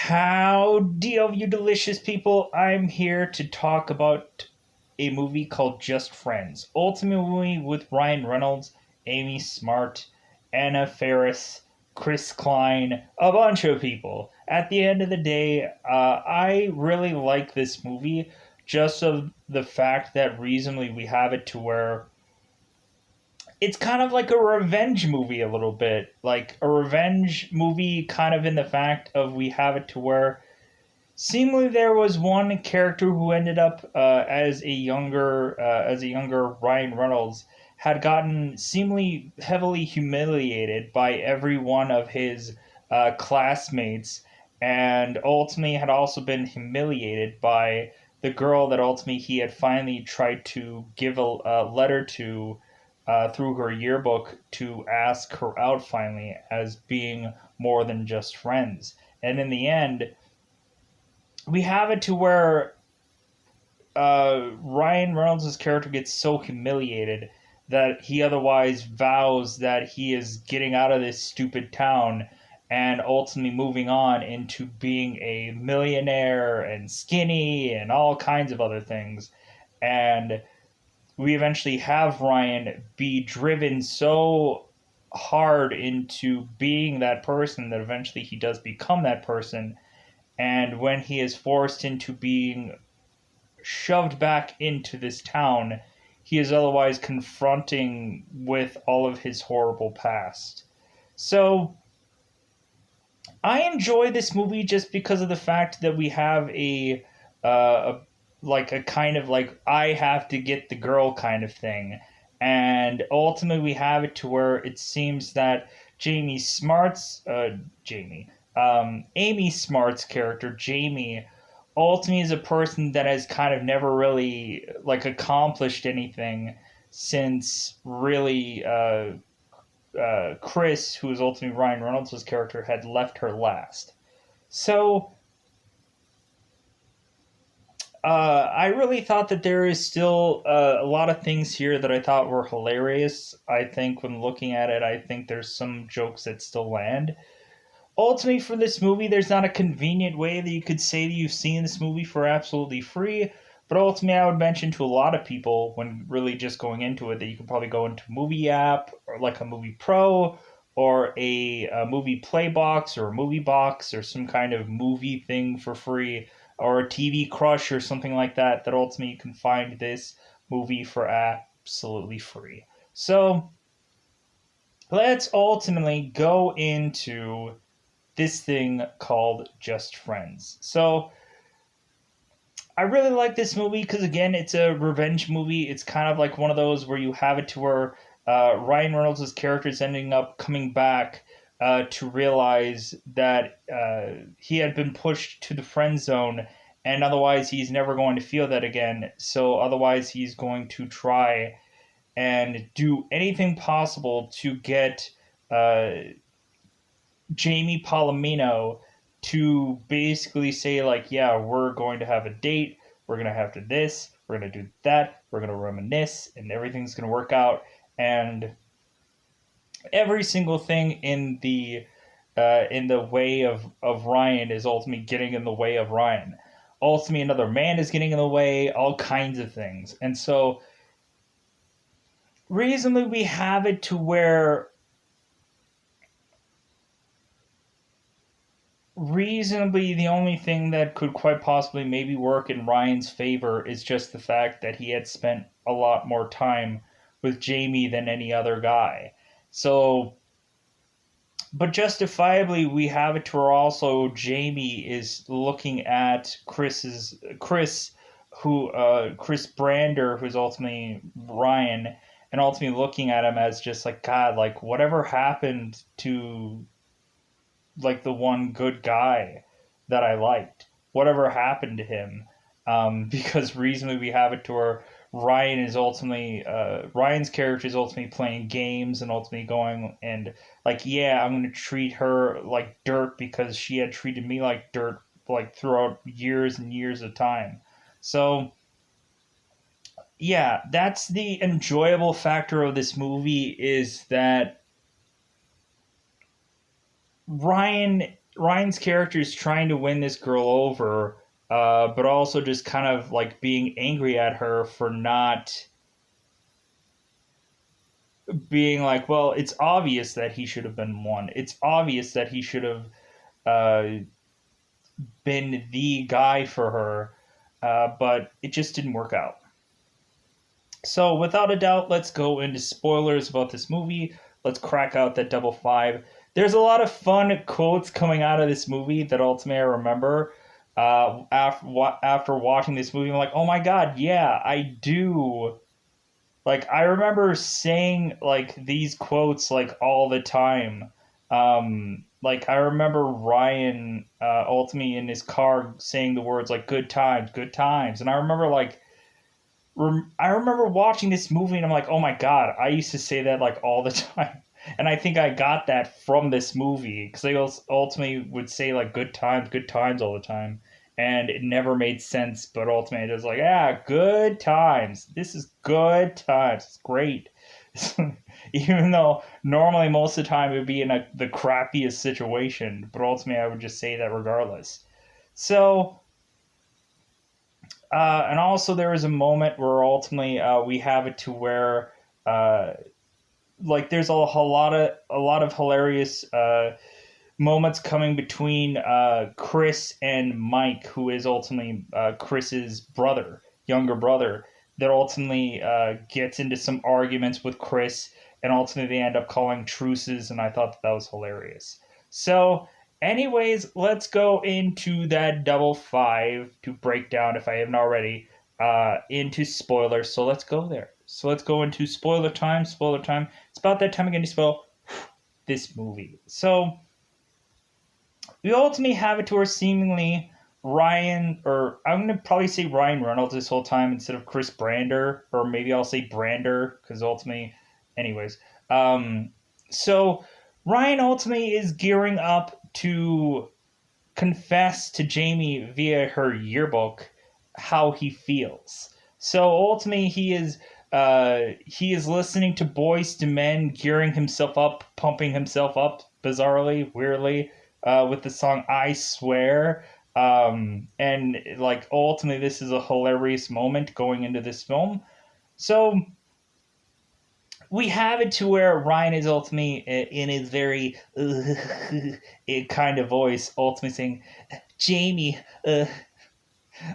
Howdy, all you delicious people. I'm here to talk about a movie called Just Friends. Ultimate movie with Ryan Reynolds, Amy Smart, Anna Faris, Chris Klein, a bunch of people. At the end of the day, I really like this movie just of the fact that reasonably we have it to where it's kind of like a revenge movie a little bit. Like a revenge movie kind of in the fact of we have it to where seemingly, there was one character who ended up as a younger Ryan Reynolds had gotten seemingly heavily humiliated by every one of his classmates, and ultimately had also been humiliated by the girl that ultimately he had finally tried to give a letter to through her yearbook to ask her out finally as being more than just friends. And in the end, we have it to where Ryan Reynolds' character gets so humiliated that he otherwise vows that he is getting out of this stupid town and ultimately moving on into being a millionaire and skinny and all kinds of other things. And we eventually have Ryan be driven so hard into being that person that eventually he does become that person, and when he is forced into being shoved back into this town, he is otherwise confronting with all of his horrible past. So I enjoy this movie just because of the fact that we have a like a kind of like I have to get the girl kind of thing, and ultimately we have it to where it seems that Jamie Smart's Jamie Amy Smart's character Jamie ultimately is a person that has kind of never really like accomplished anything since really Chris, who is ultimately Ryan Reynolds' character, had left her last. So I really thought that there is still a lot of things here that I thought were hilarious. I think when looking at it, I think there's some jokes that still land. Ultimately, for this movie, there's not a convenient way that you could say that you've seen this movie for absolutely free. But ultimately, I would mention to a lot of people when really just going into it that you could probably go into a movie app or like a movie pro or a movie play box or a movie box or some kind of movie thing for free or a TV crush or something like that, that ultimately you can find this movie for absolutely free. So let's ultimately go into this thing called Just Friends. So I really like this movie because again, it's a revenge movie. It's kind of like one of those where you have it to where Ryan Reynolds' character is ending up coming back to realize that he had been pushed to the friend zone, and otherwise he's never going to feel that again. So otherwise he's going to try and do anything possible to get uh, Jamie Palomino to basically say like, yeah, we're going to have a date, we're going to have to this, we're going to do that, we're going to reminisce, and everything's going to work out. And every single thing in the way of Ryan is ultimately getting in the way of Ryan. Ultimately, another man is getting in the way, all kinds of things. And so, reasonably, we have it to where reasonably the only thing that could quite possibly maybe work in Ryan's favor is just the fact that he had spent a lot more time with Jamie than any other guy. So, but justifiably, we have it to where also Jamie is looking at Chris Brander, who's ultimately Ryan, and ultimately looking at him as just like God, like whatever happened to like the one good guy that I liked. Whatever happened to him? Because reasonably we have it to where Ryan's character is ultimately playing games and ultimately going and like, yeah, I'm gonna treat her like dirt because she had treated me like dirt like throughout years and years of time. So yeah, that's the enjoyable factor of this movie is that Ryan Ryan's character is trying to win this girl over, but also just kind of like being angry at her for not being like, well, it's obvious that he should have been one. It's obvious that he should have uh, been the guy for her, but it just didn't work out. So, without a doubt, let's go into spoilers about this movie. Let's crack out that double five. There's a lot of fun quotes coming out of this movie that ultimately I remember after watching this movie. I'm like, oh my god, yeah, I do. Like, I remember saying like these quotes like all the time. Like, I remember Ryan ultimately in his car saying the words like good times," and I remember like I remember watching this movie and I'm like, oh my god, I used to say that like all the time. And I think I got that from this movie because they ultimately would say like good times all the time. And it never made sense, but ultimately it was like, yeah, good times. This is good times. It's great. Even though normally most of the time it would be in the crappiest situation, but ultimately I would just say that regardless. So and also there was a moment where ultimately we have it to where uh, like there's a lot of hilarious moments coming between Chris and Mike, who is ultimately Chris's younger brother, that ultimately gets into some arguments with Chris, and ultimately they end up calling truces, and I thought that was hilarious. So, anyways, let's go into that double five to break down, if I haven't already, into spoilers. So let's go there. So let's go into spoiler time. Spoiler time. It's about that time again to spoil this movie. So we ultimately have it to where seemingly Ryan, or I'm going to probably say Ryan Reynolds this whole time instead of Chris Brander, or maybe I'll say Brander because ultimately, anyways. Um, so Ryan ultimately is gearing up to confess to Jamie via her yearbook how he feels. So ultimately, he is listening to Boyz II Men, gearing himself up, pumping himself up, bizarrely, weirdly, with the song "I Swear." And like ultimately, this is a hilarious moment going into this film. So we have it to where Ryan is ultimately in his very kind of voice, ultimately saying, "Jamie,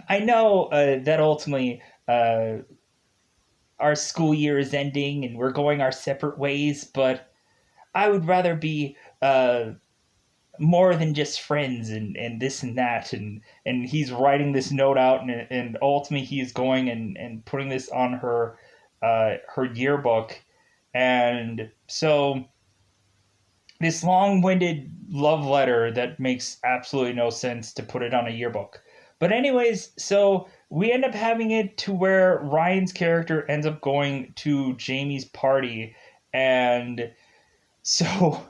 I know that ultimately our school year is ending and we're going our separate ways, but I would rather be more than just friends and this and that." And he's writing this note out, and ultimately he is going and putting this on her yearbook. And so this long-winded love letter that makes absolutely no sense to put it on a yearbook. But anyways, so we end up having it to where Ryan's character ends up going to Jamie's party, and so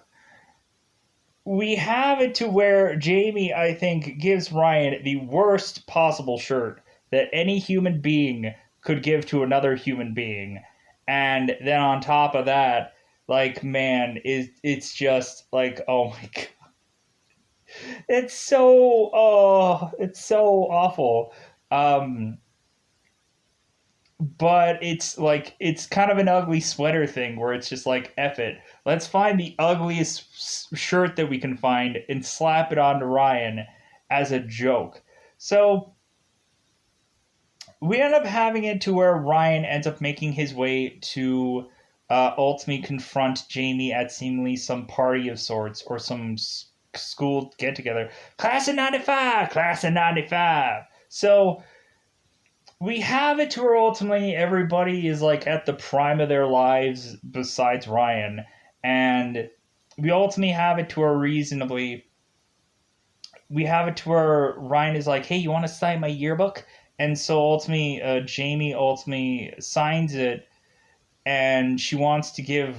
we have it to where Jamie, I think, gives Ryan the worst possible shirt that any human being could give to another human being. And then on top of that, like, man, it's just like, oh my god. It's so awful. Um but it's like it's kind of an ugly sweater thing where it's just like F it. Let's find the ugliest shirt that we can find and slap it onto Ryan as a joke. So we end up having it to where Ryan ends up making his way to ultimately confront Jamie at seemingly some party of sorts or some school get together. Class of 95! Class of 95! So we have it to where ultimately everybody is like at the prime of their lives besides Ryan. And we ultimately have it to where we have it to where Ryan is like, hey, you want to sign my yearbook? And so ultimately, Jamie ultimately signs it, and she wants to give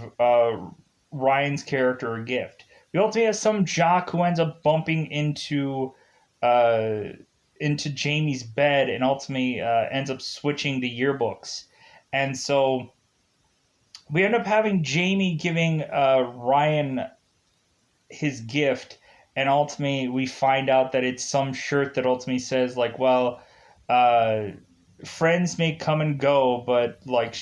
Ryan's character a gift. We ultimately have some jock who ends up bumping uh, into Jamie's bed and ultimately ends up switching the yearbooks. And so we end up having Jamie giving Ryan his gift, and ultimately we find out that it's some shirt that ultimately says like, well, uh, friends may come and go, but like,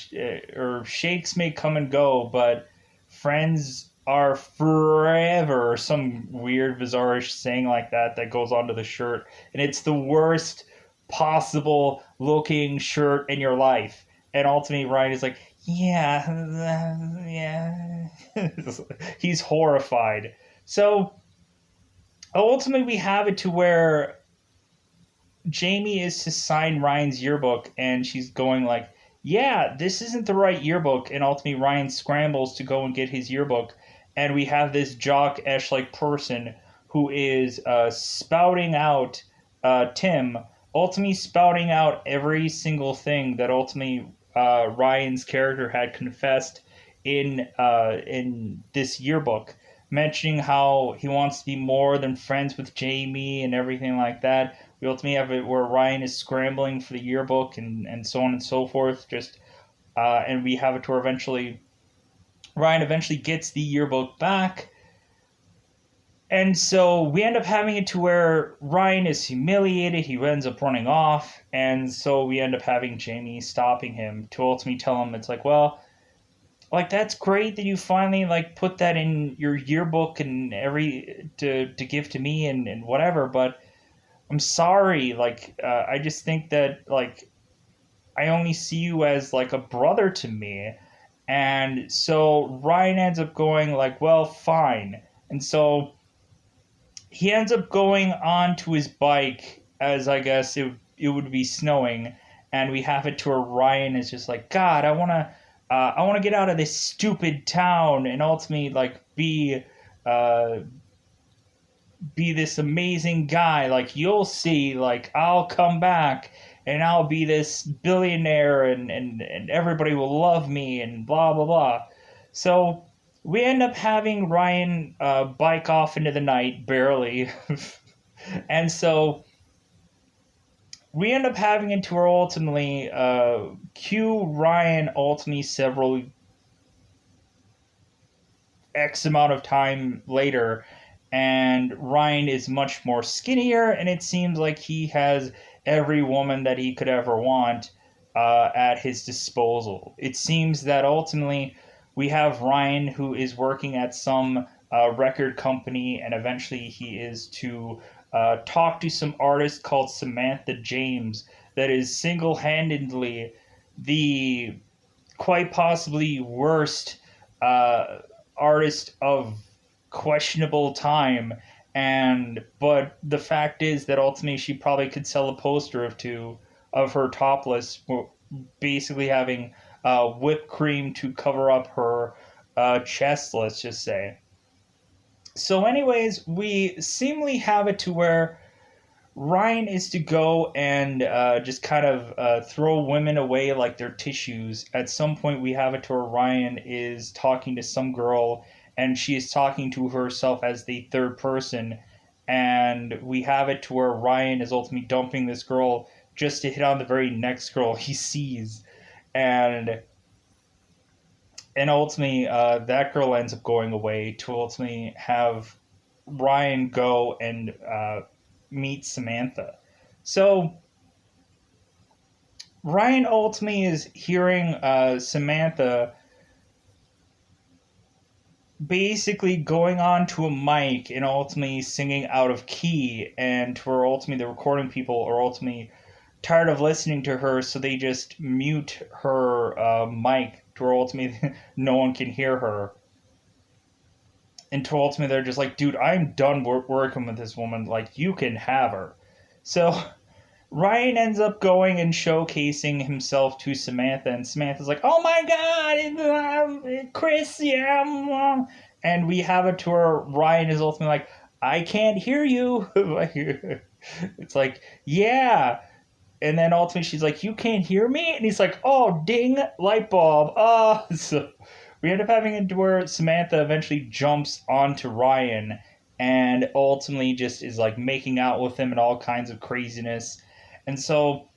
or shakes may come and go, but friends are forever, or some weird bizarre saying like that that goes onto the shirt, and it's the worst possible looking shirt in your life. And ultimately Ryan is like, yeah, yeah. He's horrified. So ultimately we have it to where Jamie is to sign Ryan's yearbook, and she's going like, "Yeah, this isn't the right yearbook." And ultimately, Ryan scrambles to go and get his yearbook, and we have this jock-esh like person who is spouting out Tim, ultimately spouting out every single thing that ultimately Ryan's character had confessed in this yearbook, mentioning how he wants to be more than friends with Jamie and everything like that. We ultimately have it where Ryan is scrambling for the yearbook and so on and so forth. Just and we have it to where eventually Ryan eventually gets the yearbook back. And so we end up having it to where Ryan is humiliated, he ends up running off, and so we end up having Jamie stopping him to ultimately tell him it's like, well, like that's great that you finally like put that in your yearbook and every to give to me and whatever, but I'm sorry, like I just think that like I only see you as like a brother to me. And so Ryan ends up going like, well, fine. And so he ends up going onto his bike as I guess it would be snowing, and we have it to where Ryan is just like, God, I want to get out of this stupid town and ultimately like uh, be this amazing guy. Like you'll see, like I'll come back and I'll be this billionaire and everybody will love me and blah blah blah. So we end up having Ryan bike off into the night barely. And so we end up having it to where ultimately cue Ryan ultimately several X amount of time later, and Ryan is much more skinnier, and it seems like he has every woman that he could ever want at his disposal. It seems that ultimately we have Ryan who is working at some record company, and eventually he is to talk to some artist called Samantha James that is single handedly the quite possibly worst uh, artist of questionable time. And but the fact is that ultimately she probably could sell a poster of two of her topless, basically having whipped cream to cover up her chest, let's just say. So anyways, we seemingly have it to where Ryan is to go and just kind of throw women away like they're tissues. At some point, we have it to where Ryan is talking to some girl, and she is talking to herself as the third person. And we have it to where Ryan is ultimately dumping this girl just to hit on the very next girl he sees. And and ultimately, that girl ends up going away to ultimately have Ryan go and meet Samantha. So Ryan ultimately is hearing Samantha basically going on to a mic and ultimately singing out of key, and to where ultimately the recording people are ultimately tired of listening to her, so they just mute her mic to where ultimately no one can hear her. And to ultimately they're just like, dude, I'm done working with this woman. Like, you can have her. So Ryan ends up going and showcasing himself to Samantha, and Samantha's like, "Oh my God, Chris, yeah." And we have a tour. Ryan is ultimately like, "I can't hear you." It's like, "Yeah." And then ultimately she's like, "You can't hear me?" And he's like, "Oh, ding, light bulb." So we end up having it to where Samantha eventually jumps onto Ryan and ultimately just is like making out with him and all kinds of craziness. And so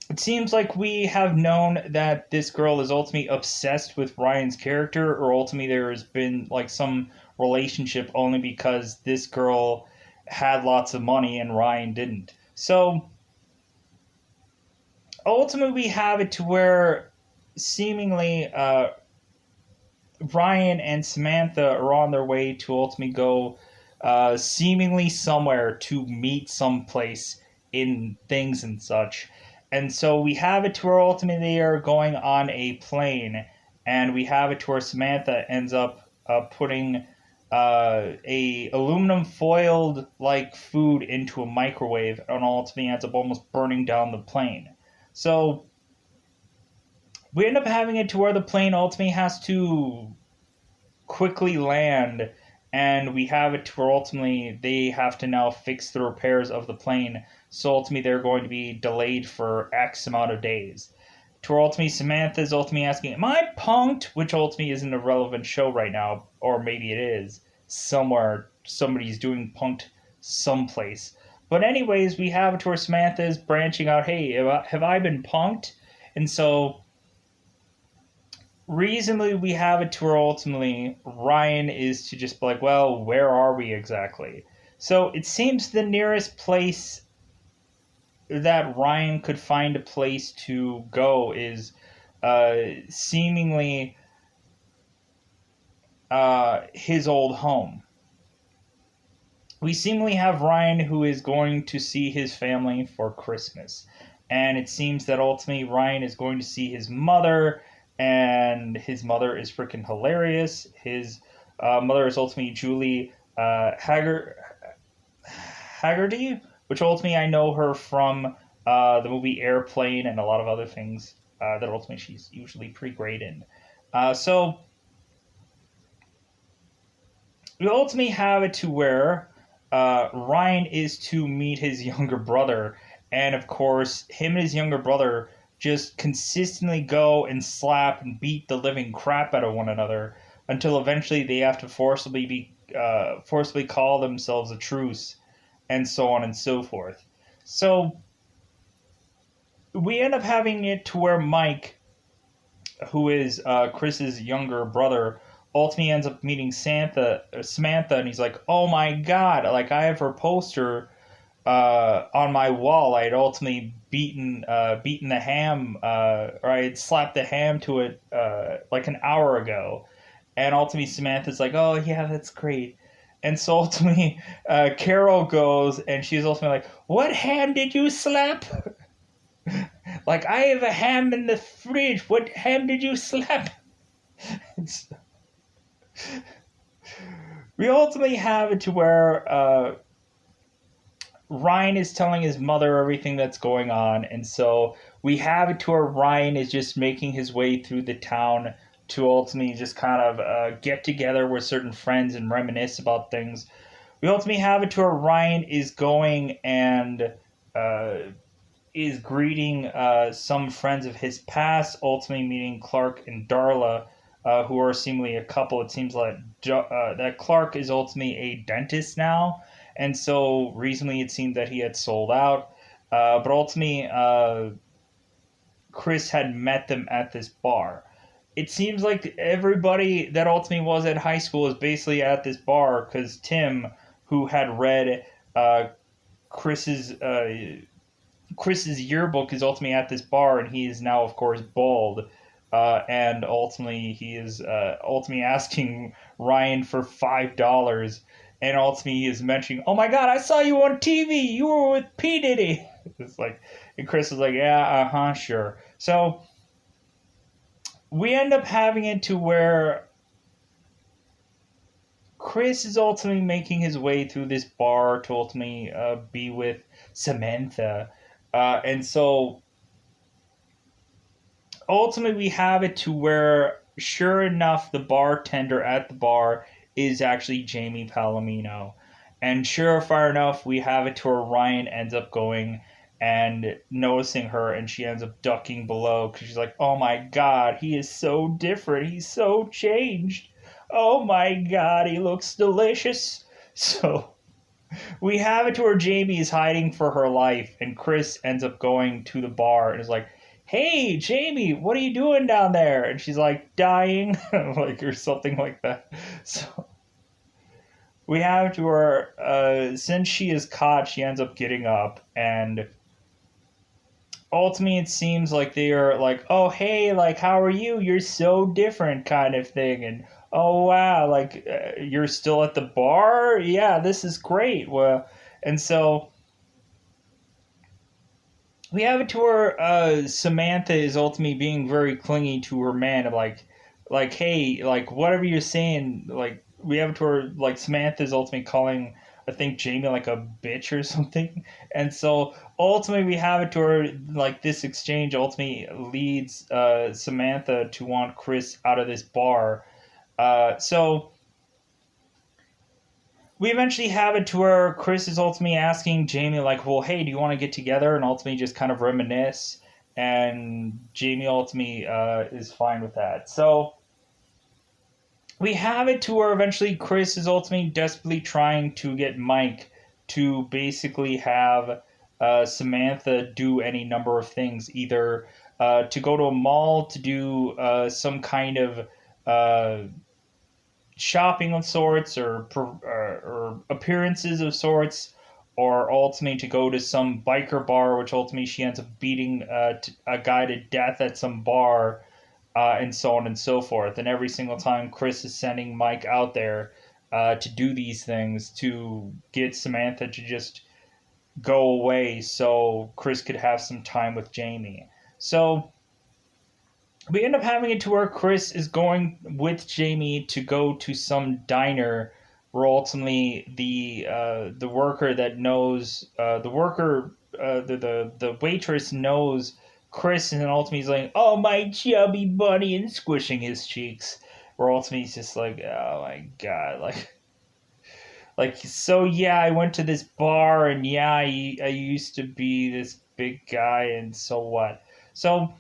it seems like we have known that this girl is ultimately obsessed with Ryan's character, or ultimately there has been like some relationship only because this girl had lots of money and Ryan didn't. So ultimately, we have it to where seemingly Ryan and Samantha are on their way to ultimately go seemingly somewhere to meet someplace in things and such. And so we have it to where ultimately they are going on a plane, and we have it to where Samantha ends up putting a aluminum foiled like food into a microwave, and ultimately ends up almost burning down the plane. So we end up having it to where the plane ultimately has to quickly land, and we have it to where ultimately they have to now fix the repairs of the plane. So ultimately they're going to be delayed for X amount of days. To where ultimately Samantha's ultimately asking, "Am I punked?" Which ultimately isn't a relevant show right now, or maybe it is somewhere. Somebody's doing punked someplace. But anyways, we have it to where Samantha is branching out. Hey, have I been punked? And so reasonably we have it to where ultimately Ryan is to just be like, well, where are we exactly? So it seems the nearest place that Ryan could find a place to go is seemingly his old home. We seemingly have Ryan who is going to see his family for Christmas. And it seems that ultimately Ryan is going to see his mother, and his mother is freaking hilarious. His mother is ultimately Julie Haggerty, which ultimately I know her from the movie Airplane and a lot of other things that ultimately she's usually pretty great in. So we ultimately have it to where Ryan is to meet his younger brother, and of course, him and his younger brother just consistently go and slap and beat the living crap out of one another until eventually they have to forcibly call themselves a truce, and so on and so forth. So we end up having it to where Mike, who is Chris's younger brother, ultimately ends up meeting Samantha, and he's like, "Oh my god! Like I have her poster on my wall. I had ultimately beaten the ham, or I had slapped the ham to it like an hour ago." And ultimately, Samantha's like, "Oh yeah, that's great." And so ultimately, Carol goes, and she's ultimately like, "What ham did you slap?" Like, I have a ham in the fridge. What ham did you slap? We ultimately have it to where Ryan is telling his mother everything that's going on, and so we have it to where Ryan is just making his way through the town to ultimately just kind of get together with certain friends and reminisce about things. We ultimately have it to where Ryan is going and uh, is greeting some friends of his past, ultimately meeting Clark and Darla, who are seemingly a couple. It seems like that Clark is ultimately a dentist now, and so recently it seemed that he had sold out. But ultimately, Chris had met them at this bar. It seems like everybody that ultimately was at high school is basically at this bar because Tim, who had read uh, Chris's Chris's yearbook, is ultimately at this bar, and he is now, of course, bald. And ultimately, he is ultimately asking Ryan for $5, and ultimately he is mentioning, "Oh my God, I saw you on TV. You were with P Diddy." It's like, and Chris is like, "Yeah, sure." So we end up having it to where Chris is ultimately making his way through this bar to ultimately be with Samantha. And so ultimately we have it to where, sure enough, the bartender at the bar is actually Jamie Palomino. And sure far enough, we have it to where Ryan ends up going and noticing her, and she ends up ducking below because she's like, "Oh my God, he is so different. He's so changed. Oh my God, he looks delicious." So we have it to where Jamie is hiding for her life, and Chris ends up going to the bar and is like, "Hey, Jamie, what are you doing down there?" And she's like, "Dying," like, or something like that. So we have to her, since she is caught, she ends up getting up, and ultimately it seems like they are like, oh hey, like how are you, you're so different kind of thing, and oh wow, like you're still at the bar, yeah, this is great. Well, and so we have it to where Samantha is ultimately being very clingy to her man, of like hey, like whatever you're saying, like we have it to where like Samantha is ultimately calling, I think, Jamie like a bitch or something, and so ultimately we have it to where like this exchange ultimately leads Samantha to want Chris out of this bar. So we eventually have it to where Chris is ultimately asking Jamie, like, well, hey, do you want to get together? And ultimately just kind of reminisce. And Jamie ultimately is fine with that. So we have it to where eventually Chris is ultimately desperately trying to get Mike to basically have Samantha do any number of things, either to go to a mall to do some kind of uh, shopping of sorts, or appearances of sorts, or ultimately to go to some biker bar, which ultimately she ends up beating a guy to death at some bar, and so on and so forth. And every single time, Chris is sending Mike out there to do these things to get Samantha to just go away so Chris could have some time with Jamie. So we end up having it to where Chris is going with Jamie to go to some diner where ultimately the worker that knows the waitress knows Chris, and then ultimately he's like, oh my chubby bunny, and squishing his cheeks, where ultimately he's just like, oh my god, like so yeah, I went to this bar, and yeah, I used to be this big guy, and so what. So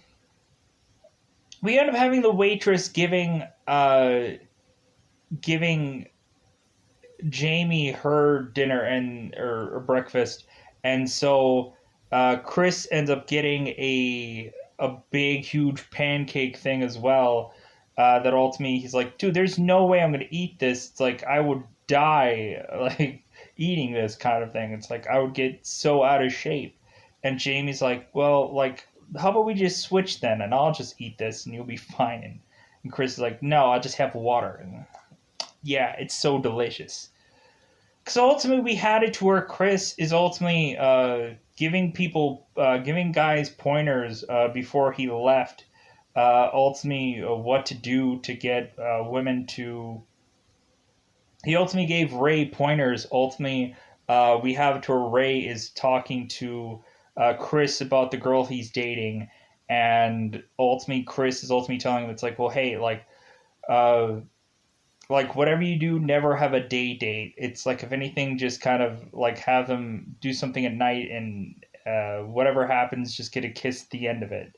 we end up having the waitress giving Jamie her dinner and or breakfast, and so Chris ends up getting a big huge pancake thing as well. That ultimately he's like, dude, there's no way I'm gonna eat this. It's like I would die like eating this kind of thing. It's like I would get so out of shape. And Jamie's like, well, like how about we just switch then, and I'll just eat this, and you'll be fine. And Chris is like, no, I'll just have water. And yeah, it's so delicious. Because ultimately, we had it to where Chris is ultimately giving guys pointers before he left. Ultimately, what to do to get women to. He ultimately gave Ray pointers. Ultimately, we have it to where Ray is talking to Chris about the girl he's dating, and ultimately, Chris is ultimately telling him, it's like, well, hey, uh, like whatever you do, never have a day date. It's like if anything, just kind of like have them do something at night, and whatever happens, just get a kiss at the end of it,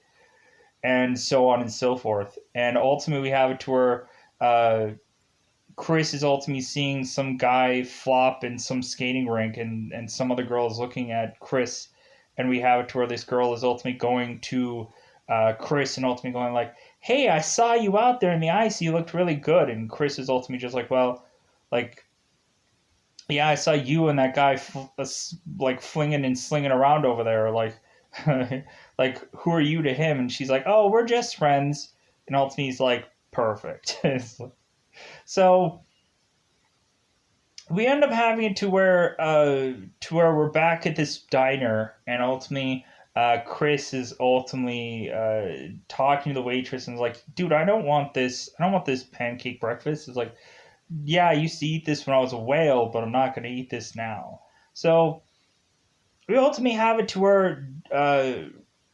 and so on and so forth. And ultimately, we have it to where uh, Chris is ultimately seeing some guy flop in some skating rink, and some other girl is looking at Chris, and we have it to where this girl is ultimately going to Chris, and ultimately going like, "Hey, I saw you out there in the ice. You looked really good." And Chris is ultimately just like, "Well, like, yeah, I saw you and that guy like flinging and slinging around over there. Like, like who are you to him?" And she's like, "Oh, we're just friends." And ultimately, he's like, "Perfect." So we end up having it to where we're back at this diner, and ultimately Chris is ultimately talking to the waitress, and is like, dude, I don't want this pancake breakfast. It's like, yeah, I used to eat this when I was a whale, but I'm not going to eat this now. So we ultimately have it to where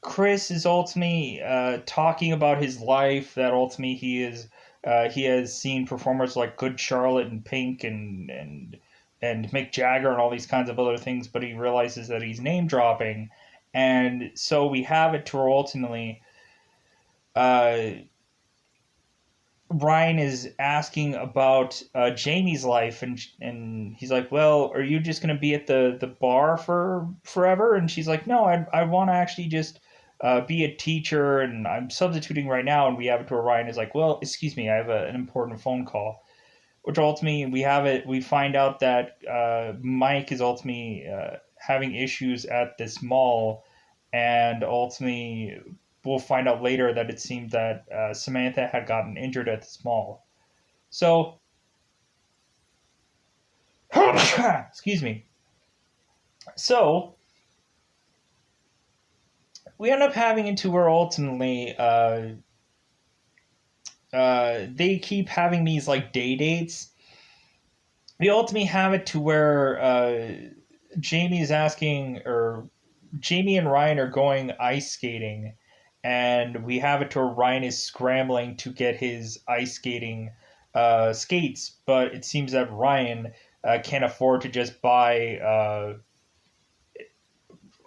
Chris is ultimately talking about his life, that ultimately he has seen performers like Good Charlotte and Pink and Mick Jagger and all these kinds of other things, but he realizes that he's name dropping, and so we have it to where ultimately uh, Ryan is asking about Jamie's life, and he's like, "Well, are you just gonna be at the bar for forever?" And she's like, "No, I want to actually just be a teacher, and I'm substituting right now." And we have it to where Ryan is like, "Well, excuse me, I have an important phone call." which ultimately we find out that Mike is ultimately having issues at this mall, and ultimately we'll find out later that it seemed that Samantha had gotten injured at this mall. So, excuse me. So we end up having it to where ultimately they keep having these like day dates. We ultimately have it to where Jamie is asking, or Jamie and Ryan are going ice skating, and we have it to where Ryan is scrambling to get his ice skating skates, but it seems that Ryan can't afford to just buy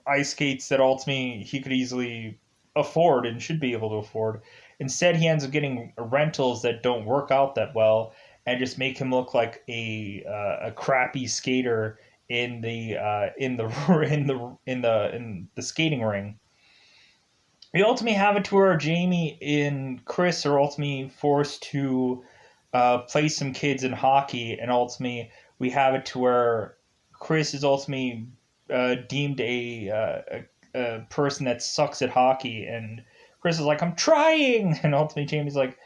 ice skates that ultimately he could easily afford and should be able to afford. Instead, he ends up getting rentals that don't work out that well and just make him look like a crappy skater in the skating ring. We ultimately have it to where Jamie and Chris are ultimately forced to play some kids in hockey, and ultimately we have it to where Chris is ultimately deemed a person that sucks at hockey, and Chris is like, "I'm trying," and ultimately Jamie's like,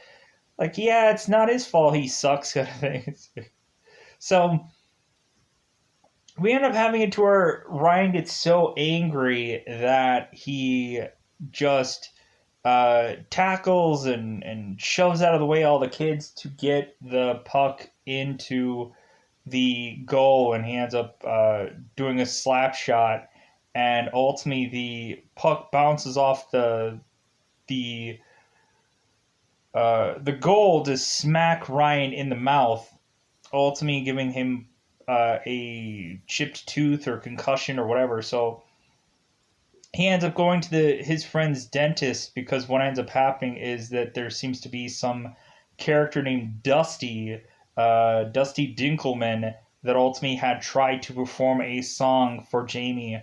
"Yeah, it's not his fault. He sucks," kind of thing. So we end up having it to where Ryan gets so angry that he just tackles and shoves out of the way all the kids to get the puck into the goal, and he ends up doing a slap shot, and ultimately the puck bounces off the the goal to smack Ryan in the mouth, ultimately giving him a chipped tooth or concussion or whatever. So he ends up going to his friend's dentist, because what ends up happening is that there seems to be some character named Dusty, Dusty Dinkelman, that ultimately had tried to perform a song for Jamie,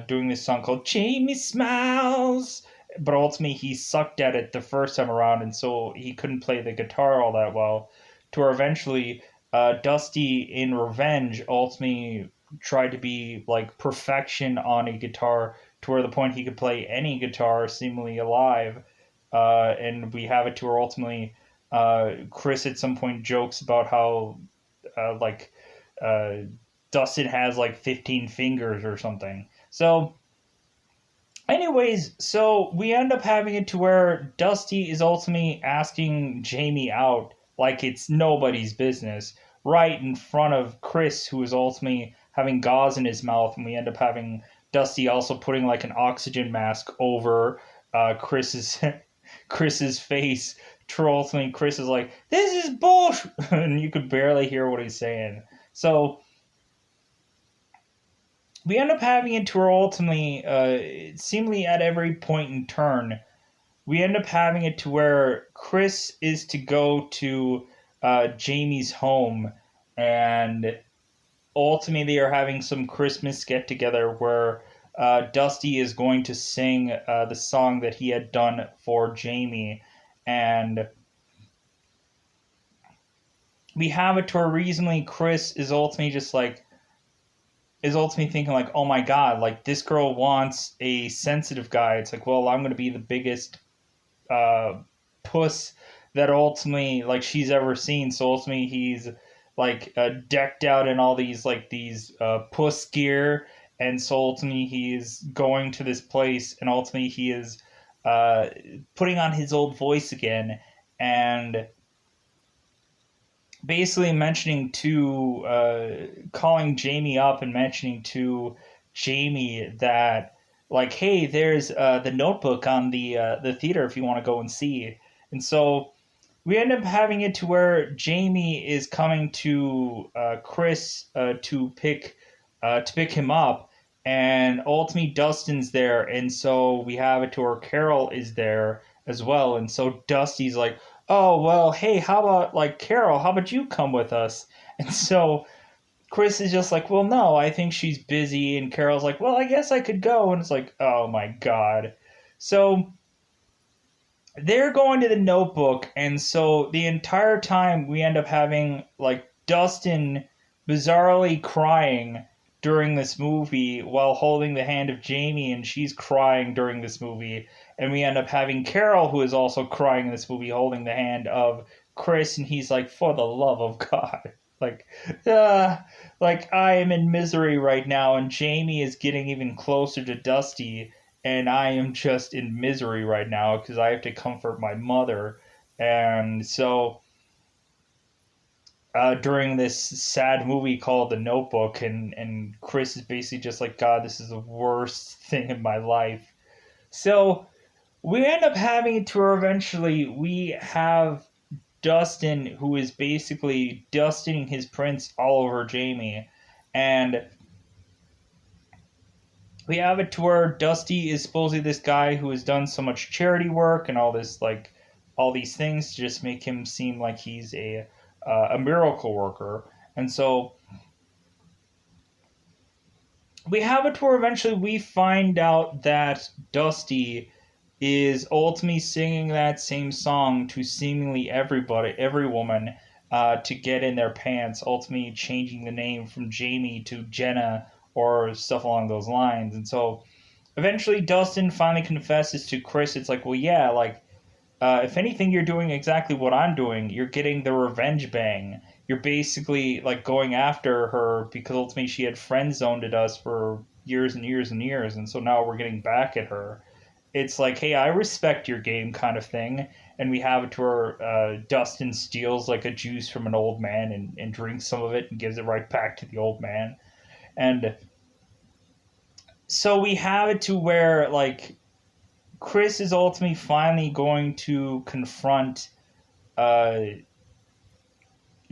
doing this song called Jamie Smiles, but ultimately he sucked at it the first time around, and so he couldn't play the guitar all that well. To where eventually, Dusty, in revenge, ultimately tried to be like perfection on a guitar, to where the point he could play any guitar seemingly alive. And we have it to where ultimately Chris at some point jokes about how like uh, Dustin has like 15 fingers or something. So, anyways, so we end up having it to where Dusty is ultimately asking Jamie out like it's nobody's business, right in front of Chris, who is ultimately having gauze in his mouth, and we end up having Dusty also putting like an oxygen mask over Chris's Chris's face. To ultimately, Chris is like, "This is bullshit," and you could barely hear what he's saying. So we end up having it to where ultimately, seemingly at every point in turn, we end up having it to where Chris is to go to Jamie's home, and ultimately they are having some Christmas get together where Dusty is going to sing the song that he had done for Jamie, and we have it to where reasonably Chris is ultimately thinking like, oh my god, like this girl wants a sensitive guy. It's like, well, I'm going to be the biggest uh, puss that ultimately like she's ever seen. So ultimately he's like decked out in all these puss gear, and so ultimately he is going to this place, and ultimately he is uh, putting on his old voice again, and basically mentioning to calling Jamie up and mentioning to Jamie that like, hey, there's the Notebook on the theater if you want to go and see. And so we end up having it to where Jamie is coming to Chris to pick him up, and ultimately Dustin's there, and so we have it to where Carol is there as well, and so Dusty's like, "Oh well, hey, how about like Carol? How about you come with us?" And so Chris is just like, "Well, no, I think she's busy," and Carol's like, "Well, I guess I could go," and it's like, "Oh my god!" So they're going to the Notebook, and so the entire time we end up having like Dustin bizarrely crying during this movie while holding the hand of Jamie, and she's crying during this movie, and we end up having Carol, who is also crying in this movie, holding the hand of Chris, and he's like, "For the love of God." Like, uh, like I am in misery right now, and Jamie is getting even closer to Dusty, and I am just in misery right now because I have to comfort my mother. And so during this sad movie called The Notebook, and Chris is basically just like, God, this is the worst thing in my life. So we end up having to where eventually we have Dustin, who is basically dusting his prints all over Jamie. And we have it to where Dusty is supposedly this guy who has done so much charity work and all this like all these things to just make him seem like he's a miracle worker. And so we have it to where eventually we find out that Dusty is ultimately singing that same song to seemingly everybody, every woman, to get in their pants, ultimately changing the name from Jamie to Jenna or stuff along those lines. And so eventually Dustin finally confesses to Chris. It's like, well, yeah, like if anything, you're doing exactly what I'm doing. You're getting the revenge bang. You're basically like going after her because ultimately she had friend zoned at us for years and years and years, and so now we're getting back at her. It's like, hey, I respect your game kind of thing. And we have it to where Dustin steals like a juice from an old man and drinks some of it and gives it right back to the old man. And so we have it to where like Chris is ultimately finally going to confront uh,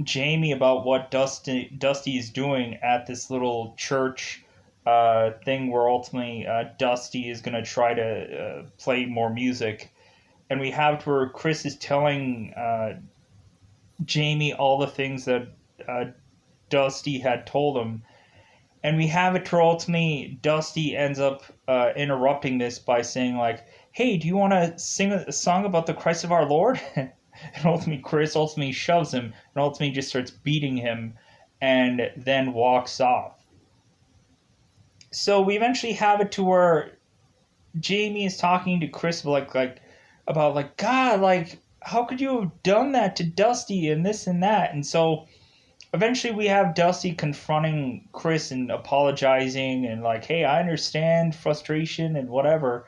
Jamie about what Dusty is doing at this little church thing where ultimately Dusty is going to try to play more music. And we have to where Chris is telling Jamie all the things that uh, Dusty had told him. And we have it to where ultimately Dusty ends up interrupting this by saying like, "Hey, do you want to sing a song about the Christ of our Lord?" And ultimately Chris ultimately shoves him and ultimately just starts beating him and then walks off. So we eventually have it to where Jamie is talking to Chris about like, God, like how could you have done that to Dusty and this and that? And so eventually we have Dusty confronting Chris and apologizing and like, hey, I understand frustration and whatever.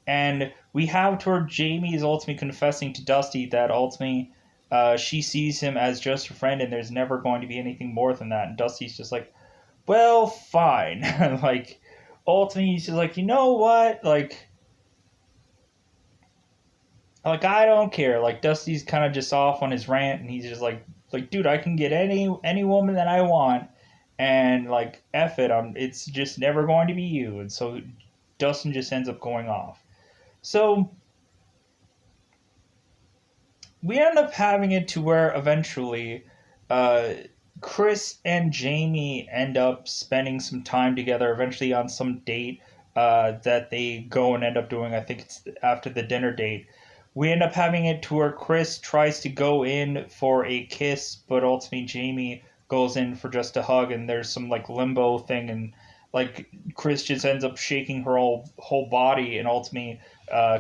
And we have toward Jamie is ultimately confessing to Dusty that ultimately she sees him as just a friend and there's never going to be anything more than that. And Dusty's just like, well, fine. Like, ultimately he's just like, you know what? Like I don't care. Like Dusty's kind of just off on his rant and he's just like, dude, I can get any woman that I want, and like F it, it's just never going to be you. And so Dustin just ends up going off. So we end up having it to where eventually uh, Chris and Jamie end up spending some time together, eventually on some date that they go and end up doing. I think it's after the dinner date. We end up having it to where Chris tries to go in for a kiss, but ultimately Jamie goes in for just a hug, and there's some like limbo thing, and like Chris just ends up shaking her whole body, and ultimately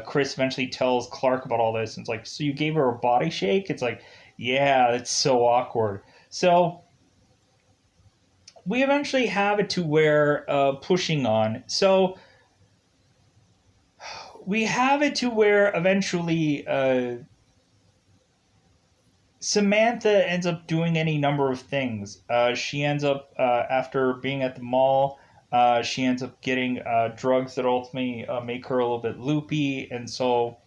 Chris eventually tells Clark about all this, and it's like, so you gave her a body shake? It's like, yeah, it's so awkward. So we eventually have it to where pushing on. So we have it to where eventually Samantha ends up doing any number of things. She ends up, after being at the mall, she ends up getting drugs that ultimately make her a little bit loopy. And so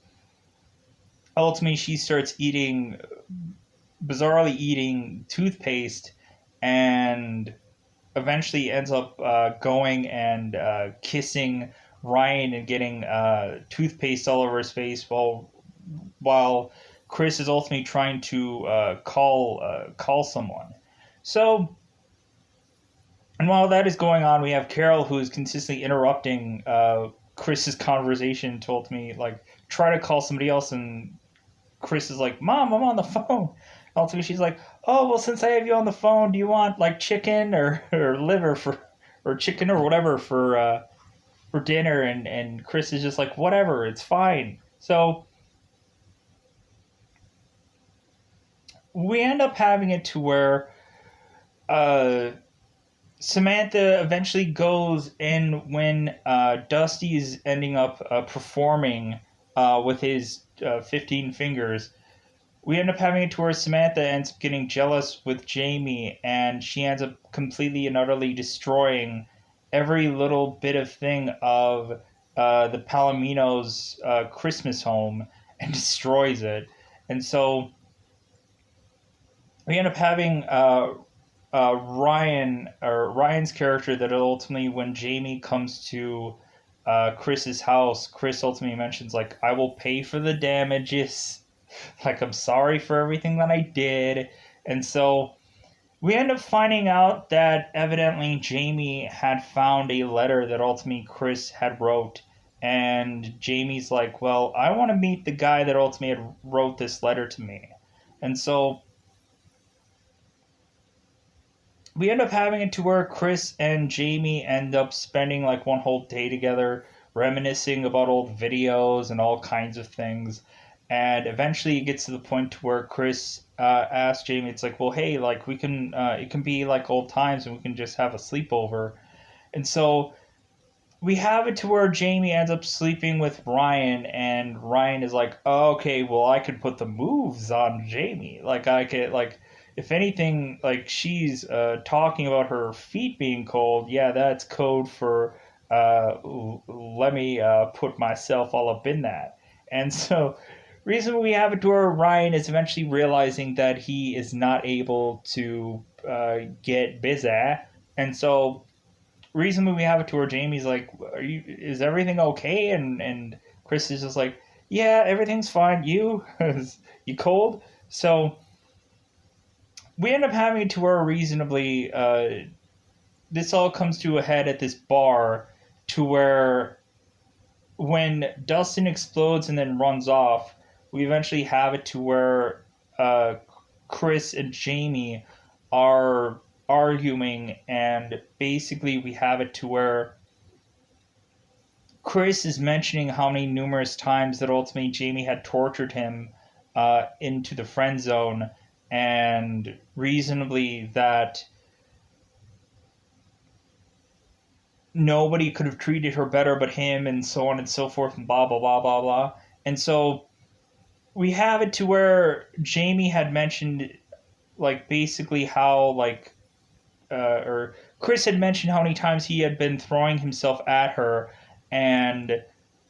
ultimately she starts bizarrely eating toothpaste, and eventually ends up going and kissing Ryan and getting toothpaste all over his face while Chris is ultimately trying to call someone. So, and while that is going on, we have Carol who is consistently interrupting Chris's conversation told me, like, try to call somebody else, and Chris is like, Mom, I'm on the phone. Ultimately, she's like, oh, well, since I have you on the phone, do you want, like, chicken or liver or chicken or whatever for dinner? And Chris is just like, whatever, it's fine. So we end up having it to where uh, Samantha eventually goes in when Dusty is ending up performing with his 15 fingers. We end up having it to where Samantha ends up getting jealous with Jamie, and she ends up completely and utterly destroying every little bit of thing of the Palominos' Christmas home and destroys it. And so we end up having Ryan's character that ultimately, when Jamie comes to Chris's house, Chris ultimately mentions, like, I will pay for the damages. Like, I'm sorry for everything that I did. And so we end up finding out that evidently Jamie had found a letter that ultimately Chris had wrote. And Jamie's like, well, I want to meet the guy that ultimately had wrote this letter to me. And so we end up having it to where Chris and Jamie end up spending like one whole day together, reminiscing about old videos and all kinds of things. And eventually it gets to the point to where Chris asks Jamie, it's like, well, hey, like we can, it can be like old times and we can just have a sleepover. And so we have it to where Jamie ends up sleeping with Ryan, and Ryan is like, oh, okay, well, I could put the moves on Jamie. Like, I could, like, if anything, like, she's talking about her feet being cold, yeah, that's code for let me put myself all up in that. And so, reason we have it to where Ryan is eventually realizing that he is not able to get busy. And so reason we have it to where Jamie's like, is everything okay? And Chris is just like, yeah, everything's fine. You, you cold? So we end up having it to where reasonably, this all comes to a head at this bar to where when Dustin explodes and then runs off, we eventually have it to where uh, Chris and Jamie are arguing, and basically we have it to where Chris is mentioning how many numerous times that ultimately Jamie had tortured him into the friend zone, and reasonably that nobody could have treated her better but him, and so on and so forth, and blah, blah, blah, blah, blah. And so we have it to where Jamie had mentioned, like, basically how, like, or Chris had mentioned how many times he had been throwing himself at her, and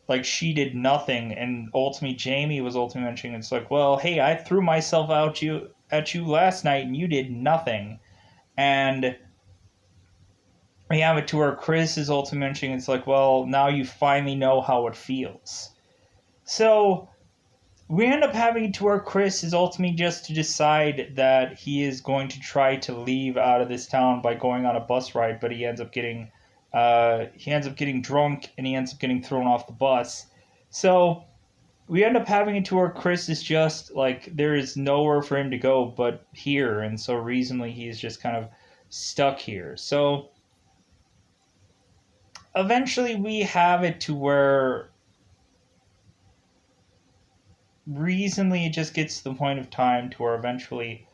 like she did nothing, and ultimately Jamie was ultimately mentioning, it's like, well, hey, I threw myself at you last night and you did nothing. And we have it to where Chris is ultimately mentioning, it's like, well, now you finally know how it feels. So we end up having it to where Chris is ultimately just to decide that he is going to try to leave out of this town by going on a bus ride, but he ends up getting drunk and he ends up getting thrown off the bus. So we end up having it to where Chris is just like, there is nowhere for him to go but here, and so reasonably he's just kind of stuck here. So eventually we have it to where reasonably it just gets to the point of time to where eventually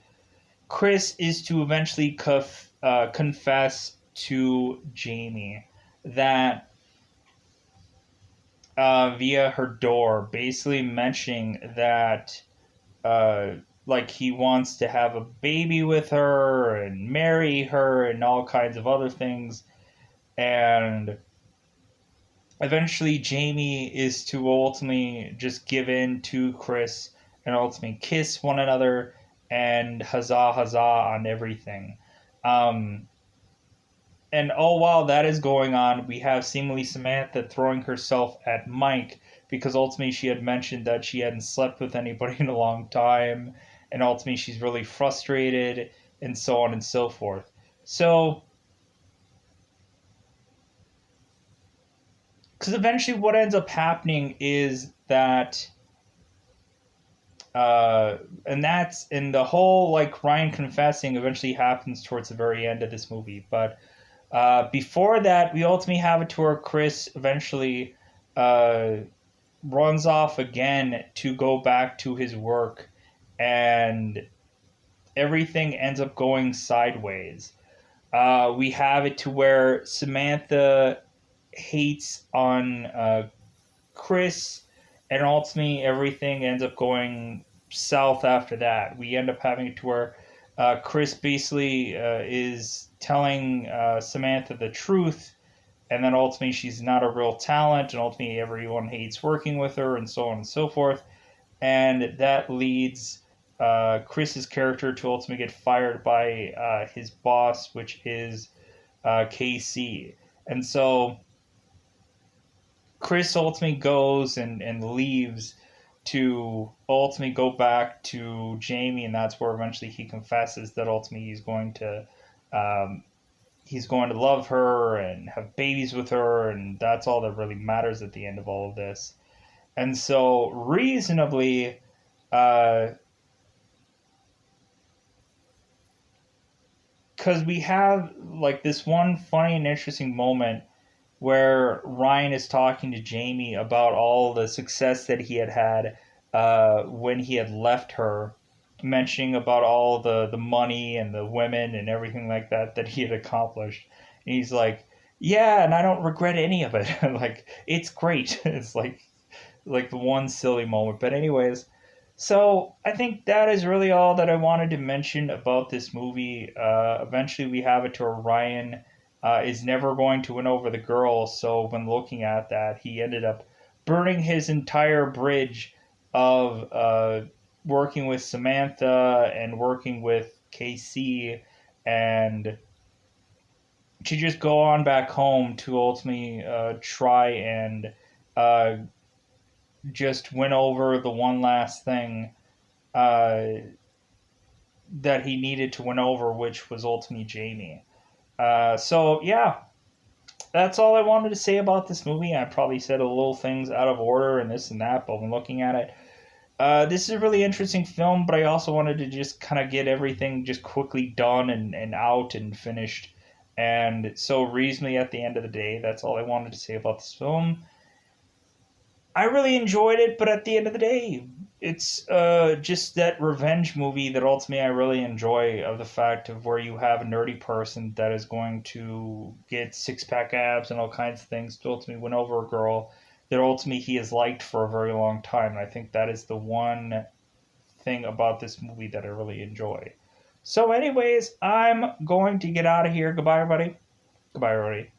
Chris is to eventually confess to Jamie that via her door, basically mentioning that uh, like he wants to have a baby with her and marry her and all kinds of other things. And eventually Jamie is to ultimately just give in to Chris and ultimately kiss one another and huzzah huzzah on everything. Um, and all while that is going on, we have seemingly Samantha throwing herself at Mike because ultimately she had mentioned that she hadn't slept with anybody in a long time, and ultimately she's really frustrated, and so on and so forth. So because eventually what ends up happening is that uh, and that's in the whole like Ryan confessing eventually happens towards the very end of this movie. But before that, we ultimately have it to where Chris eventually uh, runs off again to go back to his work, and everything ends up going sideways. We have it to where Samantha hates on Chris, and ultimately everything ends up going south after that. We end up having it to where Chris basically is telling Samantha the truth, and then ultimately she's not a real talent, and ultimately everyone hates working with her, and so on and so forth. And that leads Chris's character to ultimately get fired by his boss, which is KC. And so Chris ultimately goes and leaves to ultimately go back to Jamie, and that's where eventually he confesses that ultimately um, he's going to love her and have babies with her, and that's all that really matters at the end of all of this. And so reasonably, because we have like this one funny and interesting moment where Ryan is talking to Jamie about all the success that he had had when he had left her, mentioning about all the money and the women and everything like that he had accomplished. And he's like, "Yeah, and I don't regret any of it. Like it's great." It's like the one silly moment. But anyways, so I think that is really all that I wanted to mention about this movie. Eventually, we have it to Ryan is never going to win over the girl. So when looking at that, he ended up burning his entire bridge of working with Samantha and working with KC, and to just go on back home to ultimately try and uh, just win over the one last thing uh, that he needed to win over, which was ultimately Jamie. So yeah, that's all I wanted to say about this movie. I probably said a little things out of order and this and that, but when looking at it, this is a really interesting film. But I also wanted to just kind of get everything just quickly done and out and finished. And so reasonably at the end of the day, that's all I wanted to say about this film. I really enjoyed it, but at the end of the day, it's just that revenge movie that ultimately I really enjoy, of the fact of where you have a nerdy person that is going to get six pack abs and all kinds of things to ultimately win over a girl that ultimately he has liked for a very long time. And I think that is the one thing about this movie that I really enjoy. So, anyways, I'm going to get out of here. Goodbye, everybody. Goodbye, everybody.